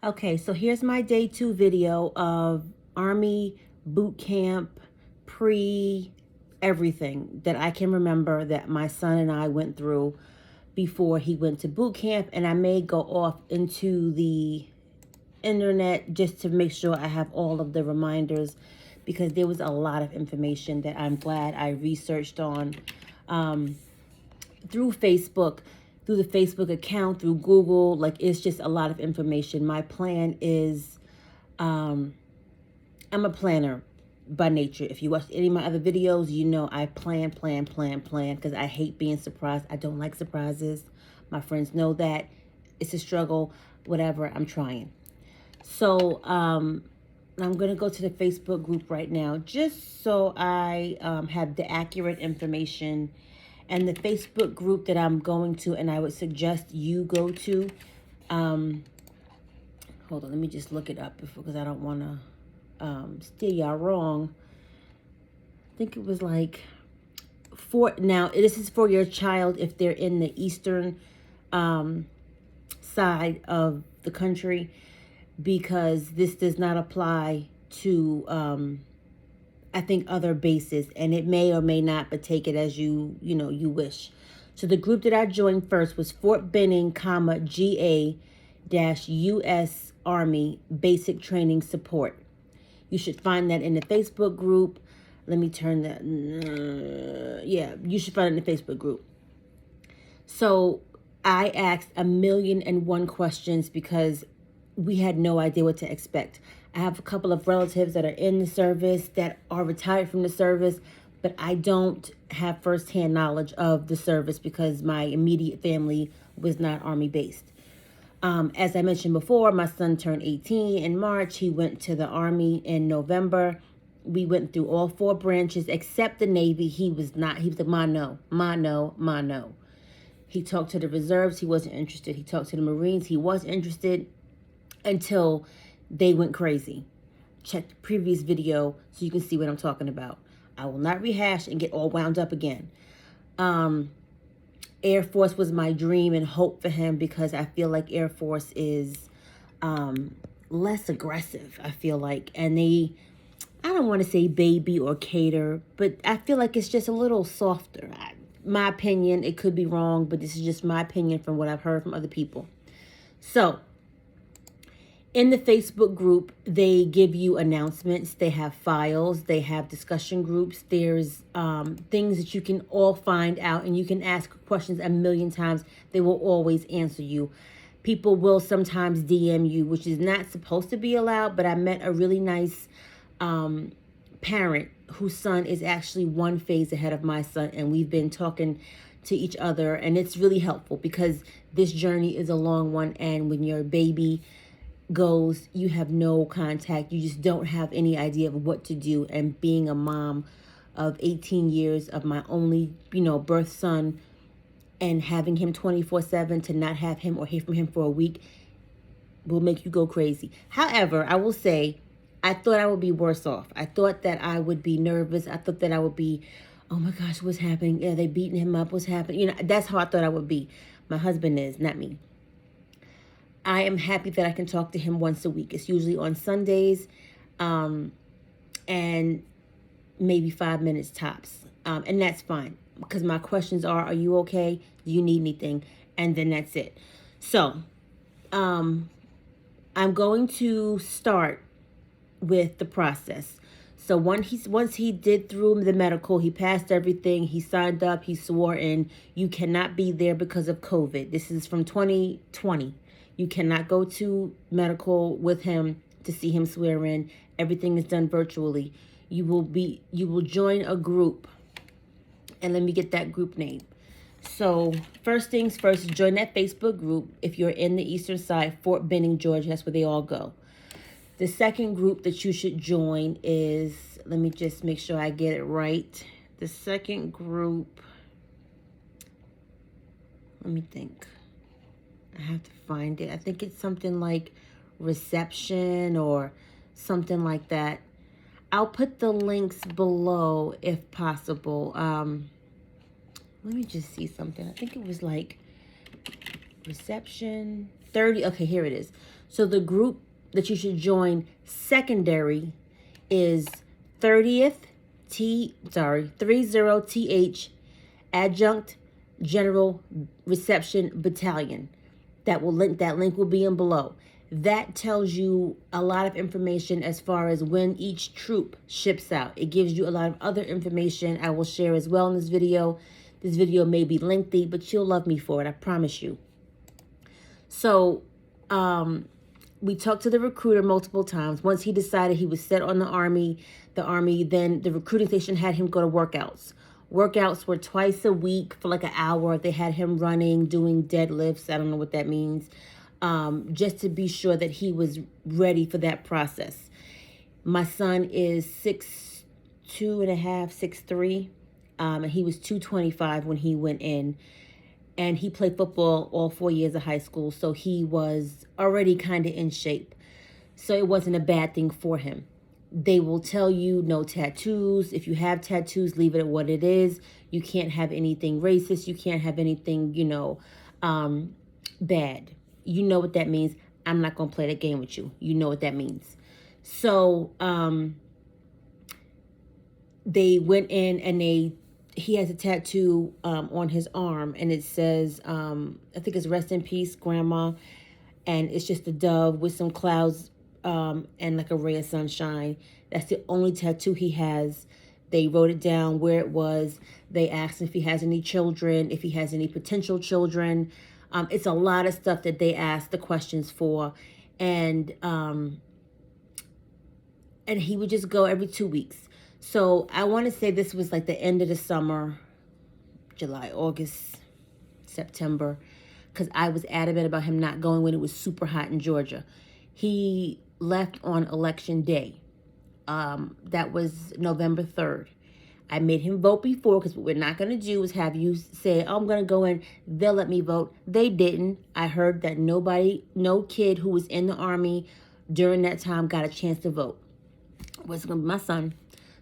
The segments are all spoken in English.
Okay, so here's my day 2 video of Army boot camp, pre everything that I can remember that my son and I went through before he went to boot camp. And I may go off into the internet just to make sure I have all of the reminders, because there was a lot of information that I'm glad I researched on through Facebook, through the Facebook account, through Google. Like, it's just a lot of information. My plan is, I'm a planner by nature. If you watch any of my other videos, you know I plan, because I hate being surprised. I don't like surprises. My friends know that. It's a struggle, whatever, I'm trying. So, I'm going to go to the Facebook group right now just so I have the accurate information. And the Facebook group that I'm going to, and I would suggest you go to, hold on, let me just look it up because I don't want to steer y'all wrong. I think it was like now this is for your child if they're in the eastern side of the country, because this does not apply to I think other bases, and it may or may not, but take it as you wish. So the group that I joined first was Fort Benning, GA-US Army Basic Training Support. You should find that in the Facebook group. Let me turn that. Yeah, you should find it in the Facebook group. So I asked 1,000,001 questions because we had no idea what to expect. I have a couple of relatives that are in the service, that are retired from the service, but I don't have firsthand knowledge of the service because my immediate family was not Army based. As I mentioned before, my son turned 18 in March. He went to the Army in November. We went through all 4 branches except the Navy. He was a mono. He talked to the reserves. He wasn't interested. He talked to the Marines. He was interested until they went crazy. Check the previous video so you can see what I'm talking about. I will not rehash and get all wound up again. Air Force was my dream and hope for him because I feel like Air Force is less aggressive, I feel like. And I don't want to say baby or cater, but I feel like it's just a little softer. My opinion, it could be wrong, but this is just my opinion from what I've heard from other people. So, in the Facebook group, they give you announcements. They have files. They have discussion groups. There's things that you can all find out, and you can ask questions 1,000,000 times. They will always answer you. People will sometimes DM you, which is not supposed to be allowed, but I met a really nice parent whose son is actually 1 phase ahead of my son, and we've been talking to each other, and it's really helpful because this journey is a long one, and when your baby goes, you have no contact. You just don't have any idea of what to do. And being a mom of 18 years of my only, birth son, and having him 24/7, to not have him or hear from him for a week will make you go crazy. However, I will say, I thought I would be worse off. I thought that I would be nervous. I thought that I would be, oh my gosh, what's happening? Yeah, they beating him up. What's happening? That's how I thought I would be. My husband is, not me. I am happy that I can talk to him once a week. It's usually on Sundays, and maybe 5 minutes tops. And that's fine because my questions are you okay? Do you need anything? And then that's it. So, I'm going to start with the process. So once he did through the medical, he passed everything, he signed up, he swore in. You cannot be there because of COVID. This is from 2020. You cannot go to medical with him to see him swear in. Everything is done virtually. You will join a group. And let me get that group name. So first things first, join that Facebook group if you're in the eastern side, Fort Benning, Georgia. That's where they all go. The second group that you should join is, let me just make sure I get it right. The second group, let me think. I have to find it. I think it's something like reception or something like that. I'll put the links below if possible. Let me just see something. I think it was like reception. 30. Okay, here it is. So the group that you should join secondary is 30th Adjunct General Reception Battalion. That link will be in below. That tells you a lot of information as far as when each troop ships out. It gives you a lot of other information I will share as well in this video. This video may be lengthy, but you'll love me for it, I promise you. So we talked to the recruiter multiple times. Once he decided he was set on the Army, then the recruiting station had him go to workouts. Workouts were twice a week for like an hour. They had him running, doing deadlifts. I don't know what that means. Just to be sure that he was ready for that process. My son is 6'2.5", 6'3", and he was 225 when he went in. And he played football all 4 years of high school, so he was already kind of in shape. So it wasn't a bad thing for him. They will tell you no tattoos. If you have tattoos, leave it at what it is. You can't have anything racist. You can't have anything, bad. You know what that means. I'm not going to play that game with you. You know what that means. So they went in and he has a tattoo on his arm, and it says, I think it's "Rest in Peace, Grandma," and it's just a dove with some clouds and like a ray of sunshine. That's the only tattoo he has. They wrote it down where it was. They asked if he has any children, if he has any potential children. It's a lot of stuff that they asked the questions for, and he would just go every 2 weeks. So I want to say this was like the end of the summer, July, August, September, because I was adamant about him not going when it was super hot in Georgia. He left on election day. That was November 3rd. I made him vote before, because what we're not going to do is have you say, oh, I'm going to go in, they'll let me vote. They didn't. I heard that no kid who was in the Army during that time got a chance to vote. It wasn't going to be my son.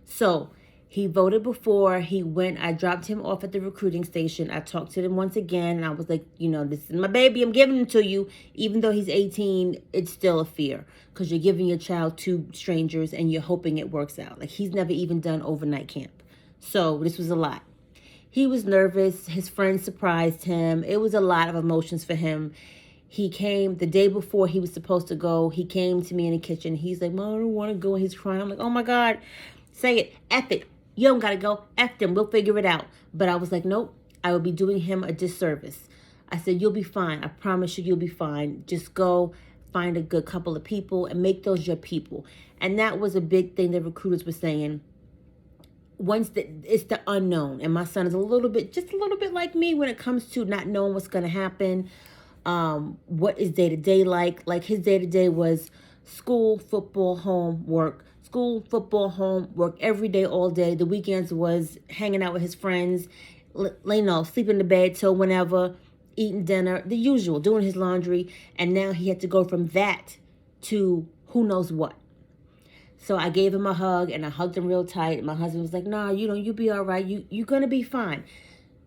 So he voted before he went. I dropped him off at the recruiting station. I talked to him once again, and I was like, this is my baby. I'm giving him to you. Even though he's 18, it's still a fear, because you're giving your child to strangers and you're hoping it works out. Like, he's never even done overnight camp. So this was a lot. He was nervous. His friends surprised him. It was a lot of emotions for him. He came the day before he was supposed to go. He came to me in the kitchen. He's like, Mom, I don't want to go. And he's crying. I'm like, oh my God, say it. F it. You don't got to go. F them. We'll figure it out. But I was like, nope, I would be doing him a disservice. I said, you'll be fine. I promise you'll be fine. Just go find a good couple of people and make those your people. And that was a big thing that recruiters were saying. It's the unknown, and my son is just a little bit like me when it comes to not knowing what's going to happen. What is day-to-day like? Like, his day-to-day was school, football, home, work. School, football, home, work every day, all day. The weekends was hanging out with his friends, sleeping in the bed till whenever, eating dinner, the usual, doing his laundry. And now he had to go from that to who knows what. So I gave him a hug, and I hugged him real tight. My husband was like, nah, you'll be all right. You're going to be fine.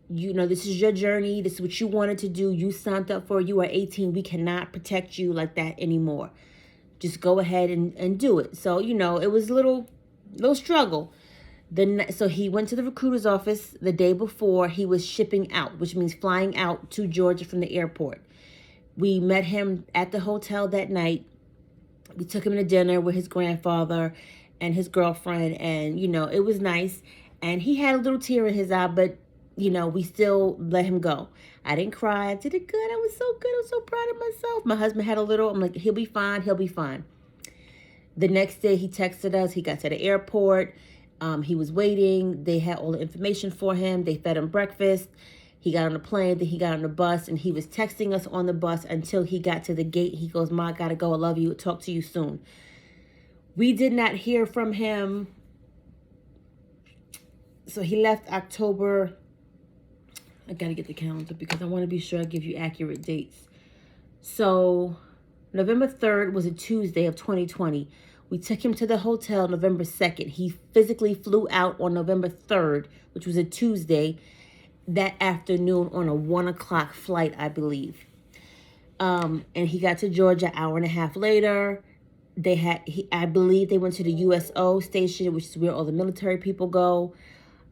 This is your journey. This is what you wanted to do. You signed up for it. You are 18. We cannot protect you like that anymore. Just go ahead and do it. So, it was a little struggle. So he went to the recruiter's office the day before he was shipping out, which means flying out to Georgia from the airport. We met him at the hotel that night. We took him to dinner with his grandfather and his girlfriend, and, it was nice. And he had a little tear in his eye, but, we still let him go. I didn't cry. I did it good. I was so good. I was so proud of myself. My husband had a little. I'm like, he'll be fine. He'll be fine. The next day, he texted us. He got to the airport. He was waiting. They had all the information for him. They fed him breakfast. He got on the plane, then he got on the bus, and he was texting us on the bus until he got to the gate. He goes, Ma, I gotta go. I love you. Talk to you soon. We did not hear from him. So he left October. I gotta get the calendar because I want to be sure I give you accurate dates. So November 3rd was a Tuesday of 2020. We took him to the hotel November 2nd. He physically flew out on November 3rd, which was a Tuesday, that afternoon on a 1 o'clock flight, I believe. And he got to Georgia an hour and a half later. I believe they went to the USO station, which is where all the military people go.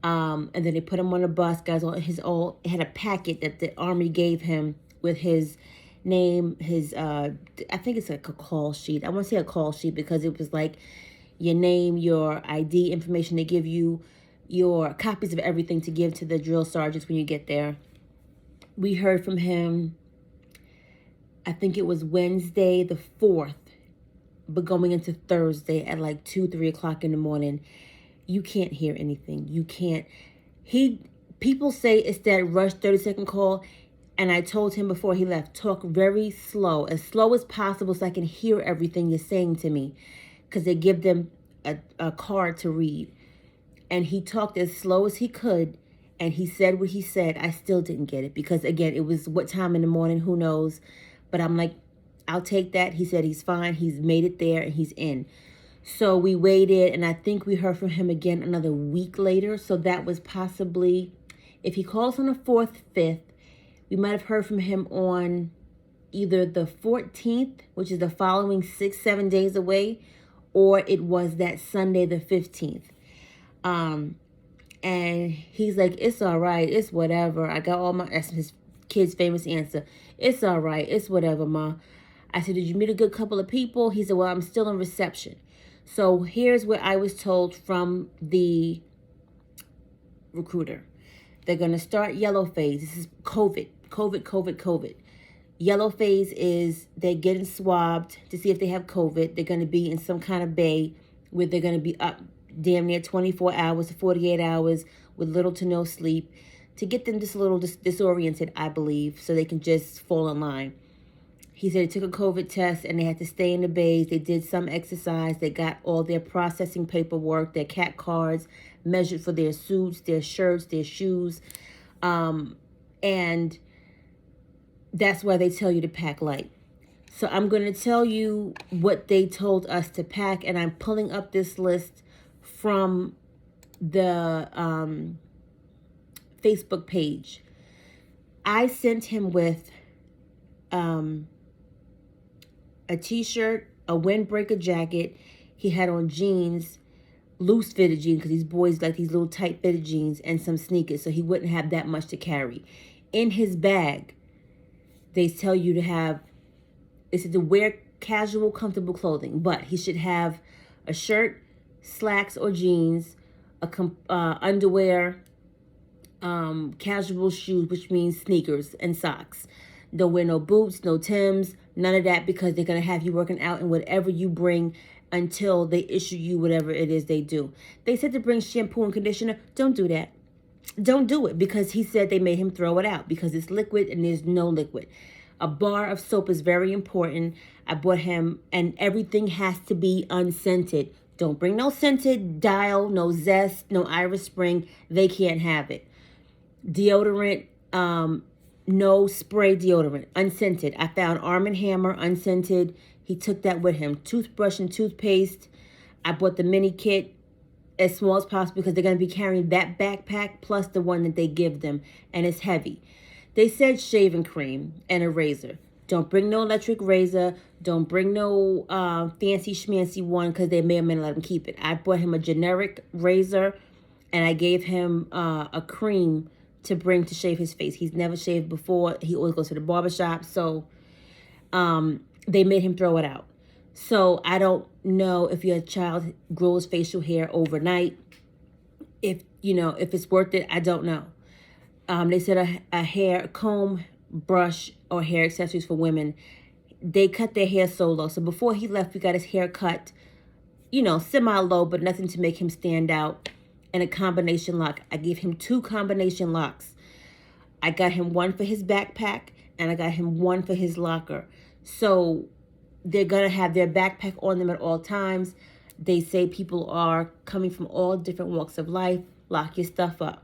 And then they put him on a bus. Guys, had a packet that the Army gave him with his name, I think it's like a call sheet. I want to say a call sheet because it was like your name, your ID information. They give you your copies of everything to give to the drill sergeants when you get there. We heard from him, I think it was Wednesday the 4th, but going into Thursday at like 2, 3 o'clock in the morning. You can't hear anything. You can't. People say it's that rush 30-second call. And I told him before he left, talk very slow as possible so I can hear everything you're saying to me. Because they give them a card to read. And he talked as slow as he could. And he said what he said. I still didn't get it. Because again, it was what time in the morning, who knows. But I'm like, I'll take that. He said he's fine. He's made it there and he's in. So we waited, and I think we heard from him again another week later. So that was possibly, if he calls on the 4th, 5th, we might have heard from him on either the 14th, which is the following 6, 7 days away, or it was that Sunday, the 15th. And he's like, it's all right. It's whatever. I got that's his kid's famous answer. It's all right. It's whatever, Ma. I said, did you meet a good couple of people? He said, well, I'm still in reception. So here's what I was told from the recruiter. They're going to start yellow phase. This is COVID. Yellow phase is they're getting swabbed to see if they have COVID. They're going to be in some kind of bay where they're going to be up damn near 24 hours to 48 hours with little to no sleep to get them just a little disoriented, I believe, so they can just fall in line. He said they took a COVID test and they had to stay in the bays. They did some exercise. They got all their processing paperwork, their CAT cards, measured for their suits, their shirts, their shoes. And that's why they tell you to pack light. So I'm going to tell you what they told us to pack. And I'm pulling up this list from the Facebook page. I sent him with a t-shirt, a windbreaker jacket. He had on jeans, loose fitted jeans, because these boys like these little tight fitted jeans, and some sneakers, so he wouldn't have that much to carry. In his bag, they tell you they said to wear casual, comfortable clothing, but he should have a shirt, slacks or jeans, underwear, casual shoes, which means sneakers and socks. Don't wear no boots, no Timbs, none of that, because they're going to have you working out in whatever you bring until they issue you whatever it is they do. They said to bring shampoo and conditioner. Don't do that. Don't do it, because he said they made him throw it out because it's liquid and there's no liquid. A bar of soap is very important. I bought him, and everything has to be unscented. Don't bring no scented Dial, no Zest, no Iris Spring. They can't have it. Deodorant, no spray deodorant, unscented. I found Arm & Hammer, unscented. He took that with him. Toothbrush and toothpaste. I bought the mini kit as small as possible because they're going to be carrying that backpack plus the one that they give them, and it's heavy. They said shaving cream and a razor. Don't bring no electric razor. Don't bring no fancy schmancy one, because they may or may not let him keep it. I bought him a generic razor, and I gave him a cream to bring to shave his face. He's never shaved before. He always goes to the barbershop. So they made him throw it out. So I don't know if your child grows facial hair overnight. If it's worth it, I don't know. They said a hair comb, brush, or hair accessories for women. They cut their hair so low. So before he left, we got his hair cut, semi-low, but nothing to make him stand out. And a combination lock. I gave him 2 combination locks. I got him one for his backpack, and I got him one for his locker. So they're going to have their backpack on them at all times. They say people are coming from all different walks of life. Lock your stuff up.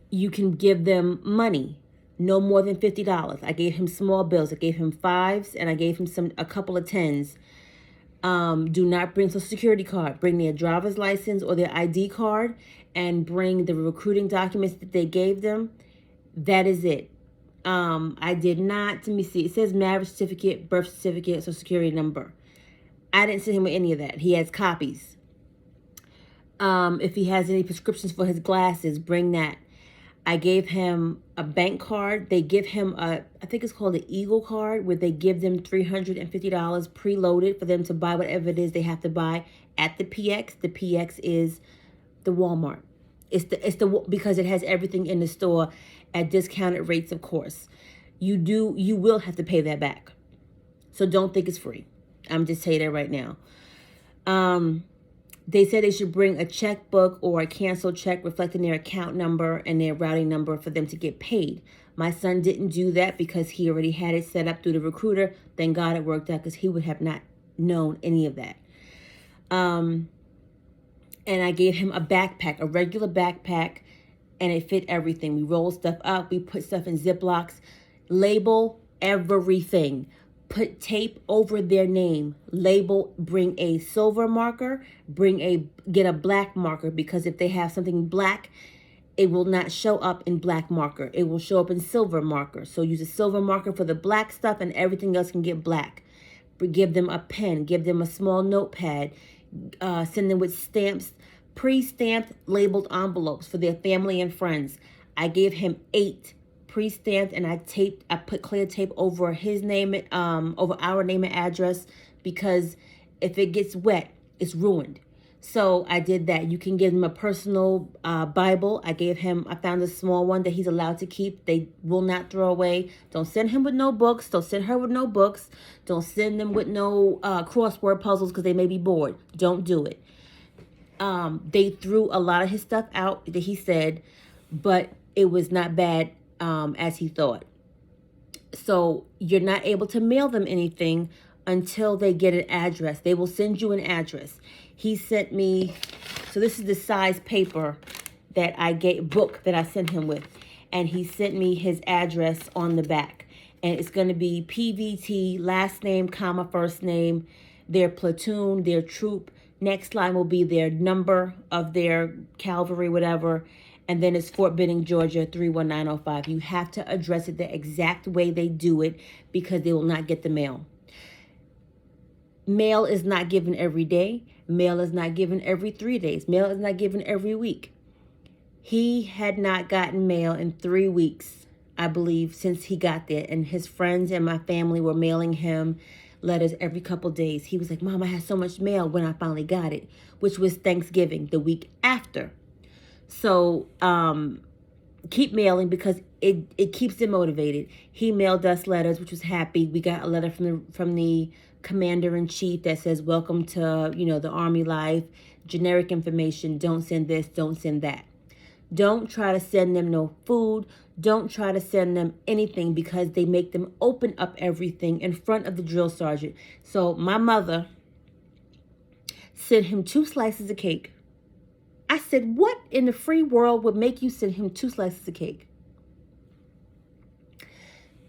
You can give them money, no more than $50. I gave him small bills. I gave him 5s, and I gave him a couple of 10s. Do not bring Social Security card. Bring their driver's license or their ID card, and bring the recruiting documents that they gave them. That is it. I did not, let me see, it says marriage certificate, birth certificate, social security number. I didn't send him with any of that. He has copies. If he has any prescriptions for his glasses, bring that. I gave him a bank card. They give him I think it's called the Eagle card, where they give them $350 preloaded for them to buy whatever it is they have to buy at the PX. The PX is the Walmart. Because it has everything in the store at discounted rates, of course. You will have to pay that back. So don't think it's free. I'm just saying that right now. They said they should bring a checkbook or a canceled check reflecting their account number and their routing number for them to get paid. My son didn't do that because he already had it set up through the recruiter. Thank God it worked out, because he would have not known any of that. And I gave him a backpack, a regular backpack, and it fit everything. We rolled stuff up. We put stuff in Ziplocs. Label everything. Put tape over their name. Label, bring a silver marker, get a black marker, because if they have something black, it will not show up in black marker. It will show up in silver marker. So use a silver marker for the black stuff, and everything else can get black. Give them a pen, give them a small notepad, send them with stamps, pre-stamped labeled envelopes for their family and friends. I gave him 8 pre-stamped, and I put clear tape over his name, over our name and address, because if it gets wet, it's ruined. So I did that. You can give him a personal Bible. I found a small one that he's allowed to keep. They will not throw away. Don't send him with no books. Don't send her with no books. Don't send them with no crossword puzzles, because they may be bored. Don't do it. They threw a lot of his stuff out that he said, but it was not bad as he thought. So you're not able to mail them anything until they get an address. They will send you an address. He sent me, so this is the size paper that book that I sent him with. And he sent me his address on the back. And it's going to be PVT, last name, comma, first name, their platoon, their troop. Next line will be their number of their cavalry, whatever. And then it's Fort Benning, Georgia, 31905. You have to address it the exact way they do it, because they will not get the mail. Mail is not given every day. Mail is not given every 3 days. Mail is not given every week. He had not gotten mail in 3 weeks, I believe, since he got there. And his friends and my family were mailing him letters every couple days. He was like, Mom, I had so much mail when I finally got it, which was Thanksgiving, the week after. So keep mailing, because it keeps them motivated. He mailed us letters, which was happy. We got a letter from the commander-in-chief that says, welcome to, the Army life, generic information. Don't send this, don't send that. Don't try to send them no food. Don't try to send them anything, because they make them open up everything in front of the drill sergeant. So my mother sent him 2 slices of cake. I said, what in the free world would make you send him 2 slices of cake?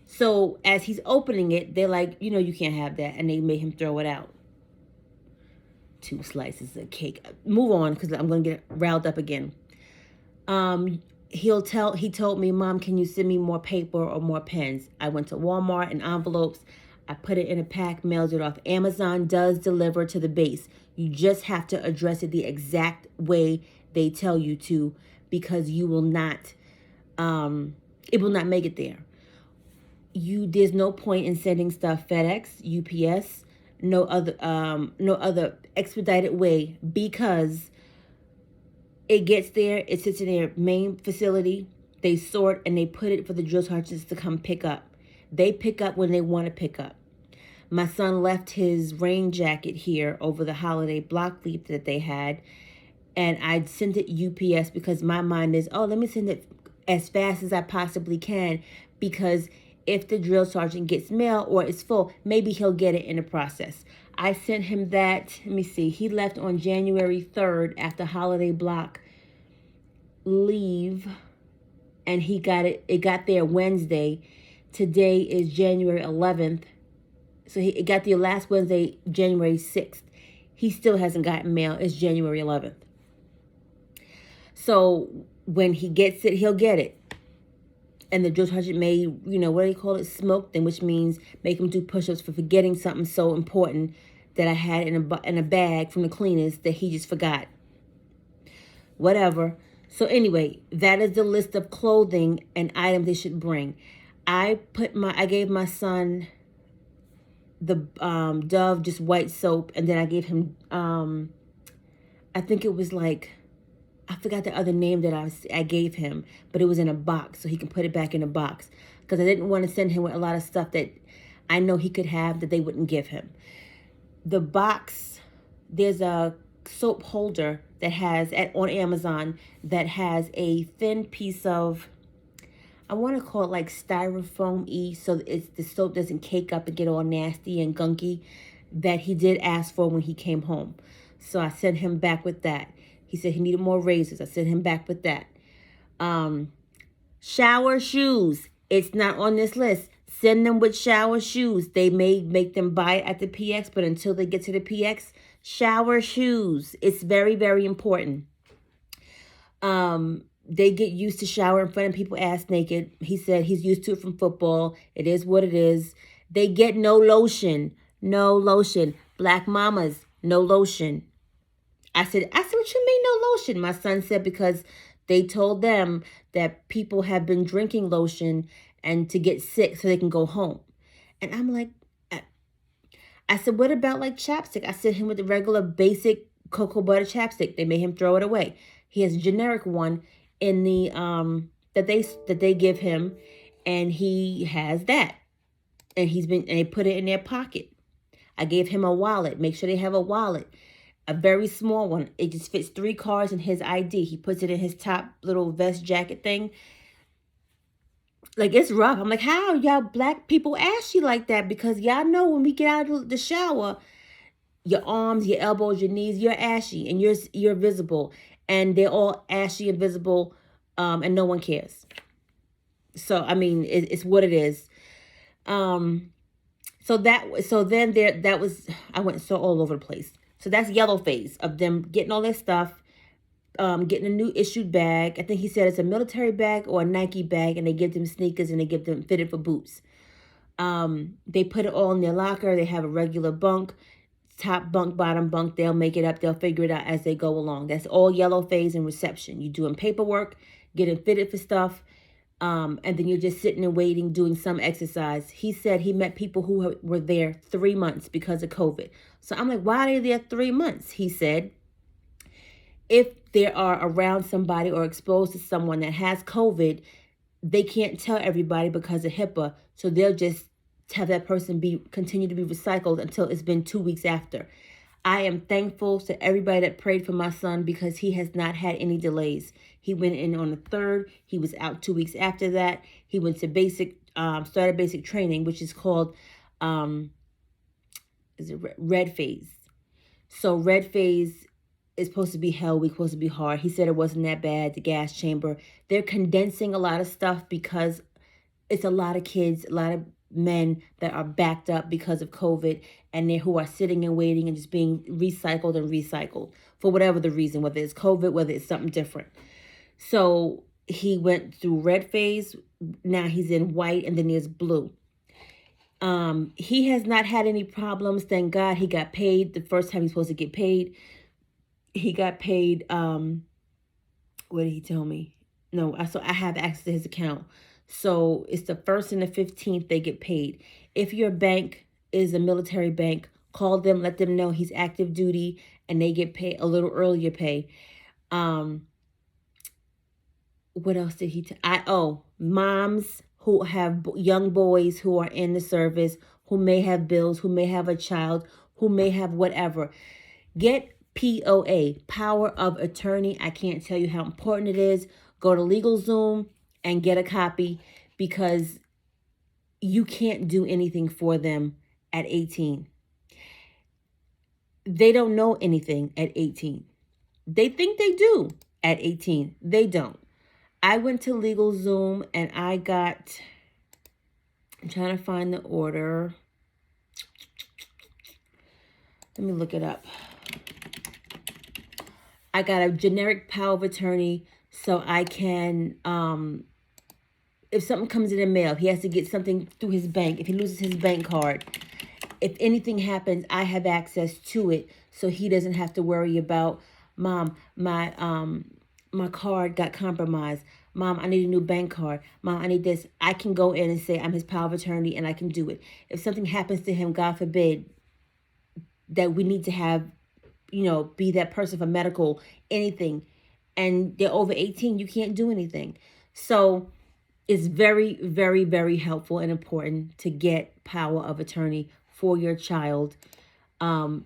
So as he's opening it, they're like, you can't have that. And they made him throw it out. 2 slices of cake. Move on, because I'm going to get riled up again. He told me, Mom, can you send me more paper or more pens? I went to Walmart and envelopes. I put it in a pack, mailed it off. Amazon does deliver to the base. You just have to address it the exact way they tell you to, because you will not, it will not make it there. There's no point in sending stuff FedEx, UPS, no other expedited way, because it gets there, it sits in their main facility, they sort, and they put it for the drill sergeants to come pick up. They pick up when they want to pick up. My son left his rain jacket here over the holiday block leaf that they had, and I sent it UPS, because my mind is, let me send it as fast as I possibly can, because if the drill sergeant gets mail or it's full, maybe he'll get it in the process. I sent him that, let me see, he left on January 3rd after holiday block leave, and it got there Wednesday. Today is January 11th. So it got there last Wednesday, January 6th. He still hasn't gotten mail. It's January 11th. So when he gets it, he'll get it. and the drill sergeant made, you know, what do they call it? Smoke them, which means make him do push-ups for forgetting something so important that I had in a bag from the cleaners that he just forgot. Whatever. So anyway, that is the list of clothing and items they should bring. I gave my son the Dove just white soap, and then I gave him I think it was like, I forgot the other name that I gave him, but it was in a box, so he can put it back in a box, because I didn't want to send him with a lot of stuff that I know he could have that they wouldn't give him. The box, there's a soap holder that has on Amazon that has a thin piece of, I want to call it like styrofoam-y, so the soap doesn't cake up and get all nasty and gunky, that he did ask for when he came home. So I sent him back with that. He said he needed more razors. I sent him back with that. Shower shoes. It's not on this list. Send them with shower shoes. They may make them buy it at the PX, but until they get to the PX, shower shoes. It's very, very important. They get used to showering in front of people ass naked. He said he's used to it from football. It is what it is. They get no lotion. No lotion. Black mamas, no lotion. I said, what you mean no lotion? My son said because they told them that people have been drinking lotion and to get sick so they can go home. And I'm like, I said, what about like chapstick? I sent him with the regular basic cocoa butter chapstick. They made him throw it away. He has a generic one in the that they give him, and he has that. And they put it in their pocket. I gave him a wallet. Make sure they have a wallet. A very small one. It just fits 3 cards and his ID. He puts it in his top little vest jacket thing. Like, it's rough. I'm like, how y'all black people ashy like that? Because y'all know when we get out of the shower, your arms, your elbows, your knees, you're ashy and you're visible. And they're all ashy and visible, and no one cares. So, I mean, it's what it is. So then that was, I went so all over the place. So that's yellow phase of them getting all their stuff, getting a new issued bag. I think he said it's a military bag or a Nike bag, and they give them sneakers and they give them fitted for boots. They put it all in their locker. They have a regular bunk, top bunk, bottom bunk. They'll make it up. They'll figure it out as they go along. That's all yellow phase and reception. You doing paperwork, getting fitted for stuff. And then you're just sitting and waiting, doing some exercise. He said he met people who were there 3 months because of COVID. So I'm like, why are they there 3 months? He said, if they are around somebody or exposed to someone that has COVID, they can't tell everybody because of HIPAA. So they'll just have that person continue to be recycled until it's been 2 weeks after. I am thankful to everybody that prayed for my son because he has not had any delays. He went in on the 3rd. He was out 2 weeks after that. He went to started basic training, which is called, red phase. So red phase is supposed to be hell week, supposed to be hard. He said it wasn't that bad, the gas chamber. They're condensing a lot of stuff because it's a lot of kids, a lot of men that are backed up because of COVID, and who are sitting and waiting and just being recycled for whatever the reason, whether it's COVID, whether it's something different. So he went through red phase. Now he's in white, and then there's blue. He has not had any problems. Thank God. He got paid the first time he's supposed to get paid. He got paid. What did he tell me? No, I have access to his account. So it's the 1st and the 15th they get paid. If your bank is a military bank, call them, let them know he's active duty, and they get paid a little earlier pay. What else did he tell? Moms who have young boys who are in the service, who may have bills, who may have a child, who may have whatever. Get POA, power of attorney. I can't tell you how important it is. Go to LegalZoom and get a copy, because you can't do anything for them at 18. They don't know anything at 18. They think they do at 18. They don't. I went to LegalZoom and I'm trying to find the order. Let me look it up. I got a generic power of attorney so I can, if something comes in the mail, he has to get something through his bank. If he loses his bank card, if anything happens, I have access to it, so he doesn't have to worry about, Mom, my card got compromised. Mom, I need a new bank card. Mom, I need this. I can go in and say I'm his power of attorney and I can do it. If something happens to him, God forbid, that we need to have, be that person for medical, anything, and they're over 18, you can't do anything. So it's very, very, very helpful and important to get power of attorney for your child. And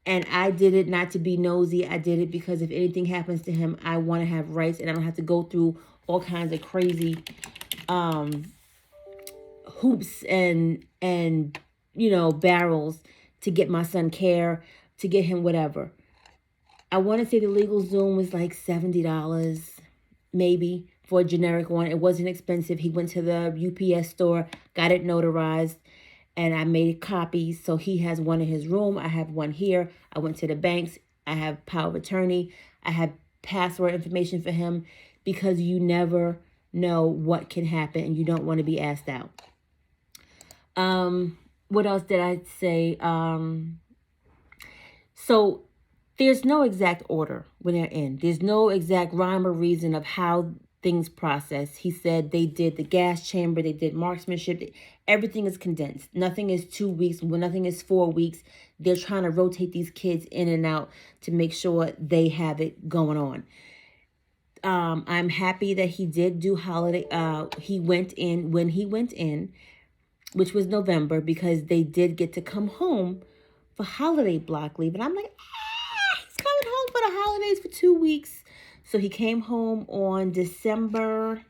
I did it not to be nosy. I did it because if anything happens to him, I want to have rights and I don't have to go through all kinds of crazy hoops and barrels to get my son care, to get him whatever. I want to say the LegalZoom was like $70, maybe, for a generic one. It wasn't expensive. He went to the UPS store, got it notarized, and I made copies. So he has one in his room. I have one here. I went to the banks. I have power of attorney. I have password information for him, because you never know what can happen and you don't want to be asked out. What else did I say? So there's no exact order when they're in. There's no exact rhyme or reason of how things process. He said they did the gas chamber, they did marksmanship. Everything is condensed. Nothing is 2 weeks. Nothing is 4 weeks. They're trying to rotate these kids in and out to make sure they have it going on. I'm happy that he did do holiday. He went in when he went in, which was November, because they did get to come home for holiday block leave. And I'm like, he's coming home for the holidays for 2 weeks. So he came home on December.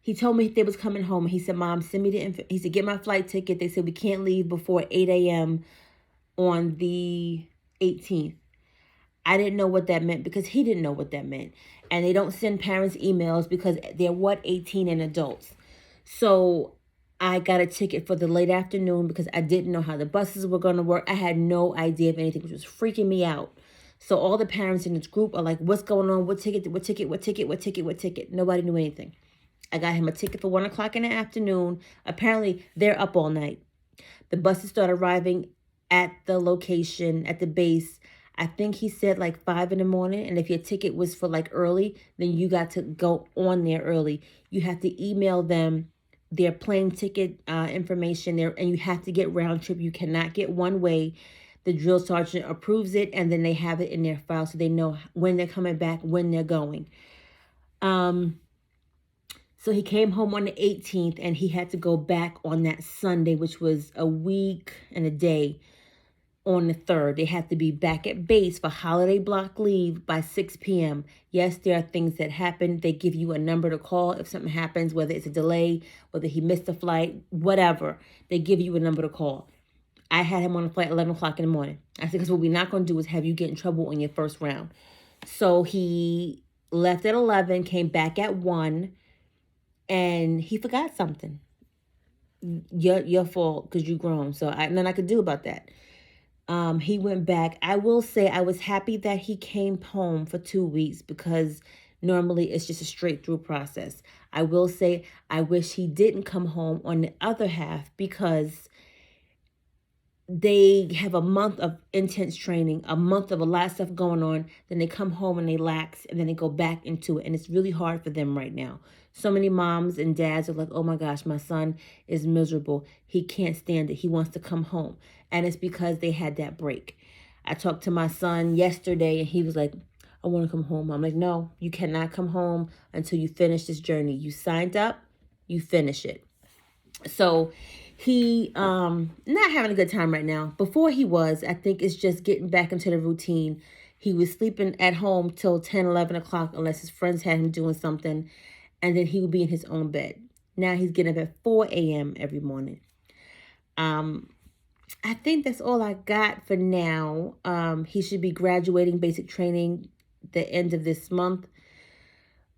He told me they was coming home. He said, Mom, send me the info. He said, get my flight ticket. They said we can't leave before 8 a.m. on the 18th. I didn't know what that meant because he didn't know what that meant. And they don't send parents emails because they're 18 and adults. So I got a ticket for the late afternoon because I didn't know how the buses were going to work. I had no idea of anything, which was freaking me out. So all the parents in this group are like, what's going on? What ticket? What ticket? What ticket? What ticket? What ticket? Nobody knew anything. I got him a ticket for 1 o'clock in the afternoon. Apparently, they're up all night. The buses start arriving at the location, at the base. I think he said like 5 in the morning. And if your ticket was for like early, then you got to go on there early. You have to email them their plane ticket information there, and you have to get round trip. You cannot get one way. The drill sergeant approves it, and then they have it in their file so they know when they're coming back, when they're going. So he came home on the 18th, and he had to go back on that Sunday, which was a week and a day, on the 3rd. They have to be back at base for holiday block leave by 6 p.m. Yes, there are things that happen. They give you a number to call if something happens, whether it's a delay, whether he missed a flight, whatever. They give you a number to call. I had him on a flight at 11 o'clock in the morning. I said, because what we're not going to do is have you get in trouble on your first round. So he left at 11, came back at 1, and he forgot something. Your fault because you grown. So nothing I could do about that. He went back. I will say I was happy that he came home for 2 weeks because normally it's just a straight through process. I will say I wish he didn't come home on the other half because they have a month of intense training, a month of a lot of stuff going on. Then they come home and they lax and then they go back into it. And it's really hard for them right now. So many moms and dads are like, oh my gosh, my son is miserable. He can't stand it. He wants to come home. And it's because they had that break. I talked to my son yesterday and he was like, I want to come home. I'm like, no, you cannot come home until you finish this journey. You signed up, you finish it. So he not having a good time right now. Before he was, I think it's just getting back into the routine. He was sleeping at home till 10, 11 o'clock unless his friends had him doing something. And then he would be in his own bed. Now he's getting up at 4 a.m. every morning. I think that's all I got for now. He should be graduating basic training the end of this month.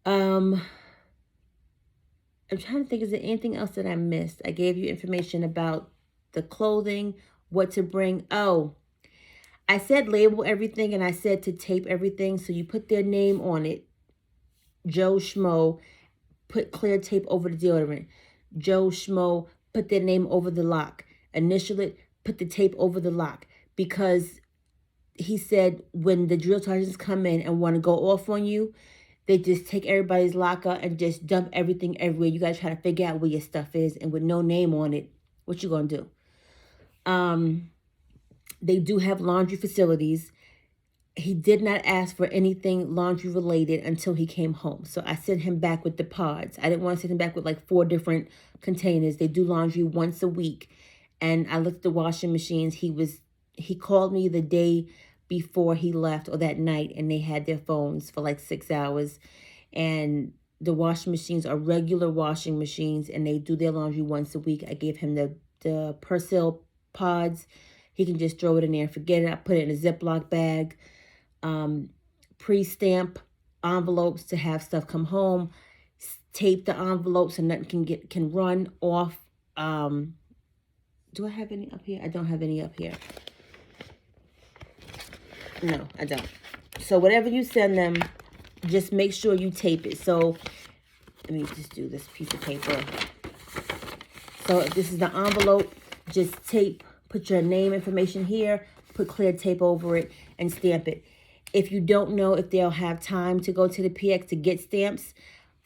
I'm trying to think, is there anything else that I missed? I gave you information about the clothing, what to bring. Oh, I said label everything and I said to tape everything. So you put their name on it, Joe Schmo, put clear tape over the deodorant. Joe Schmo, put their name over the lock. Initial it, put the tape over the lock. Because he said when the drill sergeants come in and want to go off on you, they just take everybody's locker and just dump everything everywhere. You guys try to figure out where your stuff is, and with no name on it, what you gonna do? They do have laundry facilities. He did not ask for anything laundry related until he came home. So I sent him back with the pods. I didn't want to send him back with like 4 different containers. They do laundry once a week. And I looked at the washing machines. He called me the day before he left, or that night, and they had their phones for like 6 hours. And the washing machines are regular washing machines, and they do their laundry once a week. I gave him the Persil pods. He can just throw it in there and forget it. I put it in a Ziploc bag. Pre-stamp envelopes to have stuff come home. Tape the envelopes so nothing can run off. Do I have any up here? I don't have any up here. No, I don't. So whatever you send them, just make sure you tape it. So let me just do this piece of paper. So if this is the envelope, just tape, put your name information here, put clear tape over it, and stamp it. If you don't know if they'll have time to go to the PX to get stamps,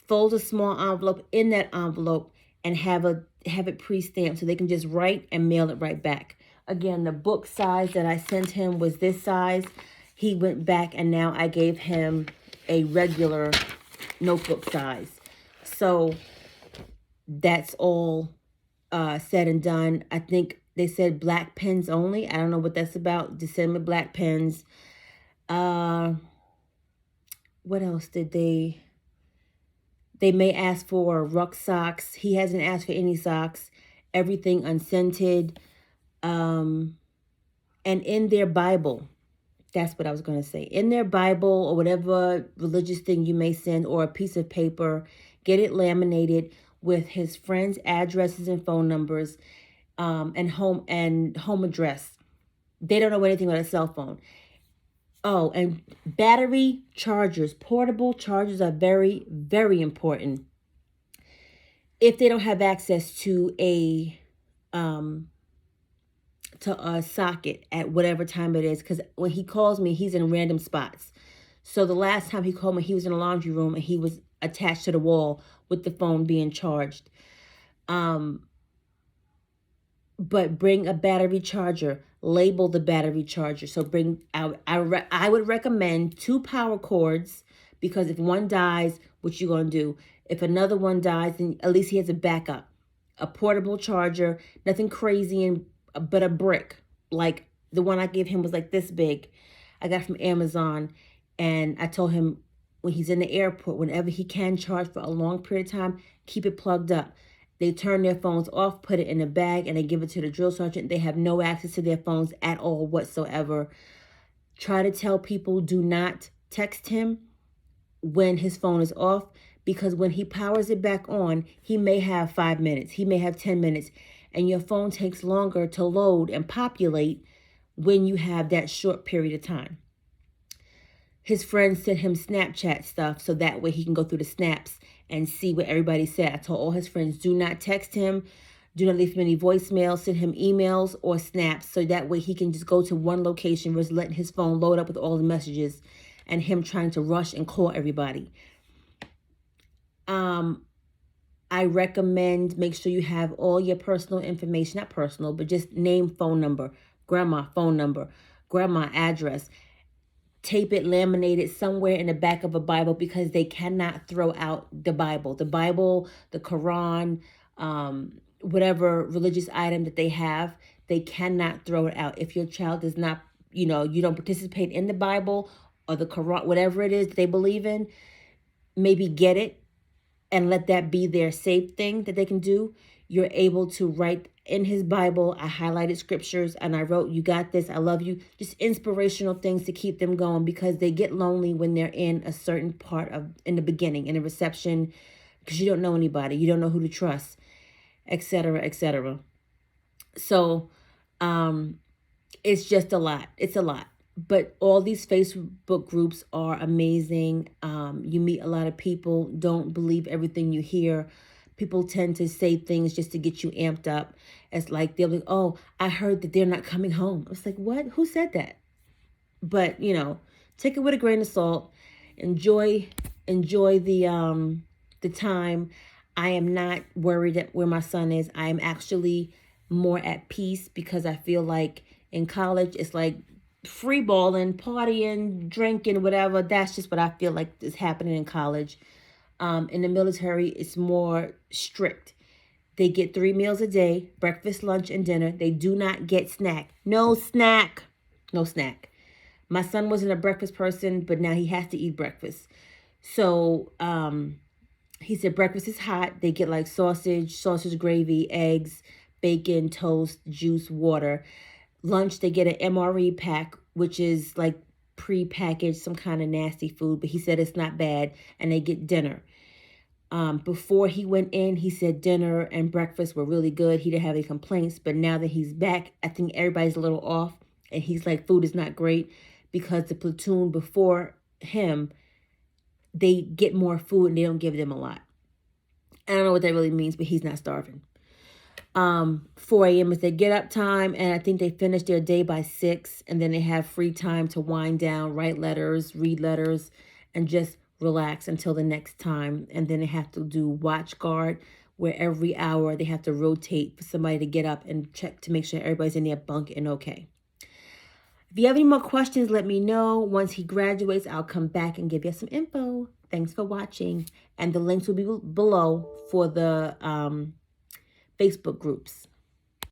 fold a small envelope in that envelope and have it pre-stamped so they can just write and mail it right back. Again, the book size that I sent him was this size. He went back and now I gave him a regular notebook size. So that's all said and done. I think they said black pens only. I don't know what that's about. Just send me black pens. What else did they may ask for ruck socks. He hasn't asked for any socks. Everything unscented. And in their Bible, that's what I was going to say. In their Bible or whatever religious thing you may send, or a piece of paper, get it laminated with his friends' addresses and phone numbers, and home address. They don't know anything about a cell phone. Oh, and battery chargers, portable chargers are very, very important. If they don't have access to a socket at whatever time it is, because when he calls me, he's in random spots. So the last time he called me, he was in a laundry room and he was attached to the wall with the phone being charged. But bring a battery charger. Label the battery charger. So I would recommend 2 power cords, because if one dies, what you gonna do? If another one dies, then at least he has a backup. A portable charger, nothing crazy, but a brick. Like the one I gave him was like this big. I got from Amazon, and I told him when he's in the airport, whenever he can charge for a long period of time, keep it plugged up. They turn their phones off, put it in a bag, and they give it to the drill sergeant. They have no access to their phones at all whatsoever. Try to tell people do not text him when his phone is off, because when he powers it back on, he may have 5 minutes. He may have 10 minutes, and your phone takes longer to load and populate when you have that short period of time. His friends sent him Snapchat stuff so that way he can go through the snaps and see what everybody said. I told all his friends, do not text him. Do not leave him any voicemails. Send him emails or snaps so that way he can just go to one location versus letting his phone load up with all the messages and him trying to rush and call everybody. I recommend make sure you have all your personal information, not personal, but just name, phone number, grandma phone number, grandma address. Tape it, laminate it somewhere in the back of a Bible, because they cannot throw out the Bible. The Bible, the Quran, whatever religious item that they have, they cannot throw it out. If your child does not, you don't participate in the Bible or the Quran, whatever it is they believe in, maybe get it and let that be their safe thing that they can do. You're able to write in his Bible. I highlighted scriptures and I wrote, "You got this, I love you." Just inspirational things to keep them going, because they get lonely when they're in a certain part in the beginning, in a reception, because you don't know anybody. You don't know who to trust, etc., etc. So it's just a lot. It's a lot. But all these Facebook groups are amazing. You meet a lot of people. Don't believe everything you hear. People tend to say things just to get you amped up. It's like they'll be, oh, I heard that they're not coming home. I was like, what? Who said that? But take it with a grain of salt. Enjoy the time. I am not worried at where my son is. I am actually more at peace because I feel like in college it's like free balling, partying, drinking, whatever. That's just what I feel like is happening in college. In the military, it's more strict. They get 3 meals a day, breakfast, lunch, and dinner. They do not get snack. No snack. No snack. My son wasn't a breakfast person, but now he has to eat breakfast. So he said breakfast is hot. They get like sausage gravy, eggs, bacon, toast, juice, water. Lunch, they get an MRE pack, which is like pre-packaged, some kind of nasty food, but he said it's not bad. And they get dinner. Before he went in, he said dinner and breakfast were really good. He didn't have any complaints, but now that he's back, I think everybody's a little off. And he's like, food is not great because the platoon before him, they get more food and they don't give them a lot. I don't know what that really means, but he's not starving. 4 a.m. is their get up time, and I think they finish their day by 6, and then they have free time to wind down, write letters, read letters, and just relax until the next time. And then they have to do watch guard, where every hour they have to rotate for somebody to get up and check to make sure everybody's in their bunk and okay. If you have any more questions, let me know. Once he graduates, I'll come back and give you some info. Thanks for watching. And the links will be below for the Facebook groups.